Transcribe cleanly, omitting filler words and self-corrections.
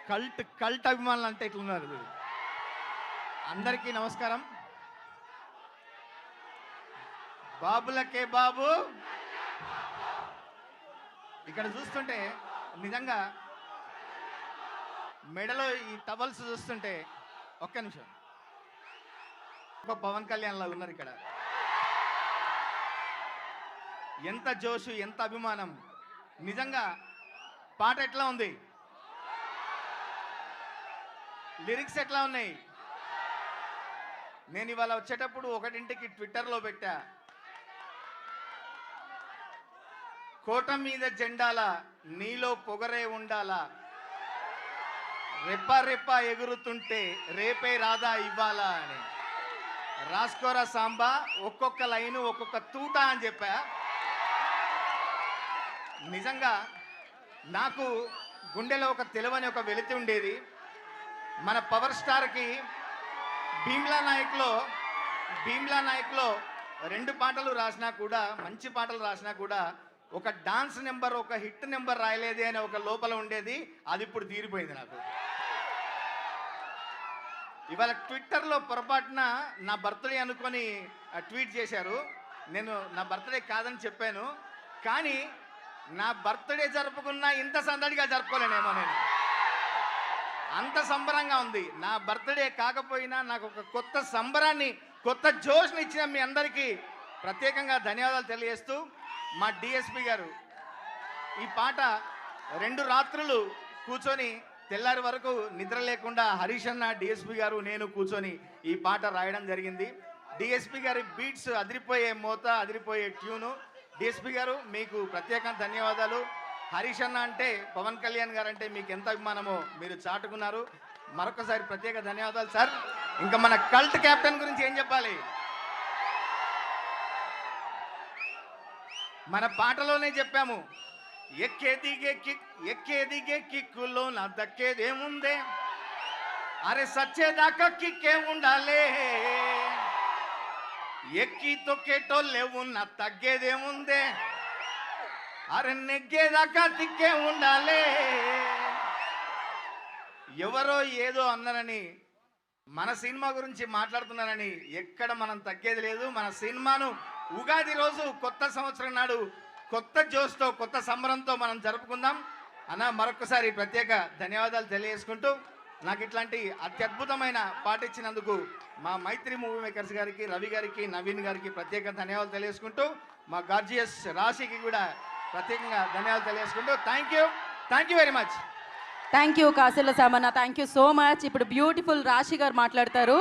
Cult అభిమానులు అంటే ఇట్లున్నారు. అందరికీ నమస్కారం. బాబులకే బాబు. ఇక్కడ చూస్తుంటే నిజంగా మెడలో ఈ టవల్స్ చూస్తుంటే ఒక్క నిమిషం, ఒక పవన్ కళ్యాణ్ లాగా ఉన్నారు ఇక్కడ. ఎంత జోషు, ఎంత అభిమానం. నిజంగా పాట ఎట్లా ఉంది, లిరిక్స్ ఎట్లా ఉన్నాయి. నేను ఇవాళ వచ్చేటప్పుడు ఒకటింటికి ట్విట్టర్లో పెట్టా, కోట మీద జెండాల నీలో పొగరే ఉండాలా, రెప్ప రెప్ప ఎగురుతుంటే రేపే రాదా ఇవ్వాలా అని. రాసుకోరా సాంబా, ఒక్కొక్క లైను ఒక్కొక్క తూట అని చెప్పా. నిజంగా నాకు గుండెలో ఒక తెలవని ఒక వెలితి ఉండేది. మన పవర్ స్టార్కి భీమ్లా నాయక్లో 2 పాటలు రాసినా కూడా, మంచి పాటలు రాసినా కూడా ఒక డాన్స్ నెంబర్, ఒక హిట్ నెంబర్ రాయలేదే అని ఒక లోపల ఉండేది. అది ఇప్పుడు తీరిపోయింది నాకు. ఇవాళ ట్విట్టర్లో పొరపాటున నా బర్త్డే అనుకొని ట్వీట్ చేశారు. నేను నా బర్త్డే కాదని చెప్పాను, కానీ నా బర్త్డే జరుపుకున్నా ఇంత సందడిగా జరుపుకోలేనేమో. నేను అంత సంబరంగా ఉంది. నా బర్త్డే కాకపోయినా నాకు ఒక కొత్త సంబరాన్ని, కొత్త జోష్ని ఇచ్చిన మీ అందరికీ ప్రత్యేకంగా ధన్యవాదాలు తెలియజేస్తూ, మా డిఎస్పి గారు ఈ పాట 2 రాత్రులు కూర్చొని తెల్లారి వరకు నిద్ర లేకుండా హరీష్ అన్న, డిఎస్పి గారు, నేను కూర్చొని ఈ పాట రాయడం జరిగింది. డిఎస్పి గారి బీట్స్ అదిరిపోయే మోత, అదిరిపోయే ట్యూను. డిఎస్పి గారు మీకు ప్రత్యేకంగా ధన్యవాదాలు. హరీష్ అన్న అంటే, పవన్ కళ్యాణ్ గారు అంటే మీకు ఎంత అభిమానమో మీరు చాటుకున్నారు. మరొకసారి ప్రత్యేక ధన్యవాదాలు సార్. ఇంకా మన కల్ట్ కెప్టెన్ గురించి ఏం చెప్పాలి, మన పాటలోనే చెప్పాము, ఎక్కే దిగే కిక్కులో నా దక్కేదేముందే, అరే సచ్చేదాకా కిక్కే ఉండాలే, ఎక్కి తొక్కేటోళ్ళేవు నా తగ్గేదేముందే, అరే నెగ్గేదాకా తిక్కే ఉండాలే. ఎవరో ఏదో అన్నారని, మన సినిమా గురించి మాట్లాడుతున్నారని ఎక్కడ మనం తగ్గేది లేదు. మన సినిమాను ఉగాది రోజు, కొత్త సంవత్సరం నాడు కొత్త జోష్తో, కొత్త సంబరంతో మనం జరుపుకుందాం అన్న. మరొకసారి ప్రత్యేక ధన్యవాదాలు తెలియజేసుకుంటూ, నాకు ఇట్లాంటి అత్యద్భుతమైన పాట ఇచ్చినందుకు మా మైత్రి మూవీ మేకర్స్ గారికి, రవి గారికి, నవీన్ గారికి ప్రత్యేక ధన్యవాదాలు తెలియజేసుకుంటూ, మా గార్జియస్ రాశికి కూడా ప్రత్యేకంగా ధన్యవాదాలు తెలియజేసుకుంటూ, thank you very much. Thank you Kasilla Samanna, thank you so much. ఇప్పుడు బ్యూటిఫుల్ రాశి గారు మాట్లాడతారు.